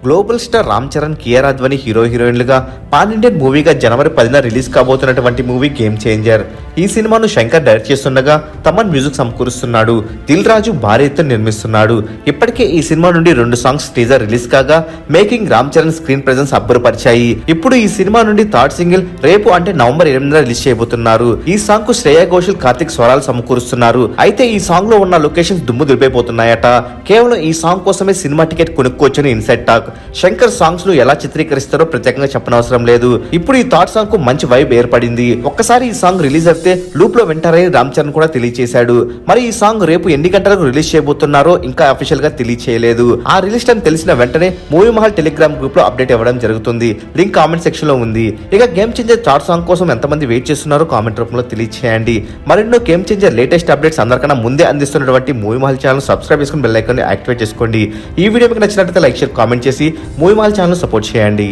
Global star Ram Charan, Kiara Advani హీరోయిన్లుగా pan Indian మూవీగా జనవరి 10న రిలీజ్ కాబోతున్నటువంటి మూవీ గేమ్ చేంజర్. ఈ సినిమాను శంకర్ డైరెక్ట్ చేస్తుండగా తమన్ మ్యూజిక్ సమకూరుస్తున్నాడు. దిల్ రాజు భారీ ఎత్తున నిర్మిస్తున్నాడు. ఇప్పటికే ఈ సినిమా నుండి 2 సాంగ్స్ టీజర్ రిలీజ్ కాగా making Ram Charan screen presence అబ్బురపరిచాయి. ఇప్పుడు ఈ సినిమా నుండి థర్డ్ సింగిల్ రేపు అంటే నవంబర్ 8న రిలీజ్ చేయబోతున్నారు. ఈ సాంగ్ కు శ్రేయా ఘోషల్, కార్తిక్ స్వరాలు సమకూరుస్తున్నారు. అయితే ఈ సాంగ్ లో ఉన్న లొకేషన్స్ దుమ్ము దులిపైపోతున్నాయట. కేవలం ఈ సాంగ్ కోసమే సినిమా టికెట్ కొనుక్కోవచ్చని ఇన్సైడ్ టాక్. శంకర్ సాంగ్స్ ను ఎలా చిత్రీకరిస్తారో ప్రత్యేకంగా చెప్పనవసరం లేదు. ఇప్పుడు ఈ థర్డ్ సాంగ్ కు మంచి వైబ్ ఏర్పడింది. ఒక్కసారి ఈ సాంగ్ రిలీజ్ అయితే లూప్ లో వింటారని రామ్ చరణ్ కూడా తెలియజేశాడు. మరి ఈ సాంగ్ రేపు ఎన్ని గంటలకు రిలీజ్ చేయబోతున్నారో ఇంకా అఫీషియల్ గా తెలియచేయలేదు. ఆ రిలీజ్ టైం తెలిసిన వెంటనే మూవీ మహల్ టెలిగ్రామ్ గ్రూప్ లో అప్డేట్ ఇవ్వడం జరుగుతుంది. లింక్ కామెంట్ సెక్షన్ లో ఉంది. ఇక గేమ్ చేంజర్ థర్డ్ సాంగ్ కోసం ఎంతమంది వెయిట్ చేస్తున్నారో కామెంట్ రూపంలో తెలియచేయండి. మరెన్నో గేమ్ చేంజర్ లేటెస్ట్ అప్డేట్స్ అందరికన్నా ముందే అందిస్తున్నటువంటి మూవీ మహల్ ఛానల్ సబ్స్క్రైబ్ చేసుకుని బెల్ ఐకాన్ యాక్టివేట్ చేసుకోండి. ఈ వీడియో మీకు నచ్చినట్లయితే లైక్, షేర్, కామెంట్ చేసి మూవీ మహల్ ఛానల్ సపోర్ట్ చేయండి.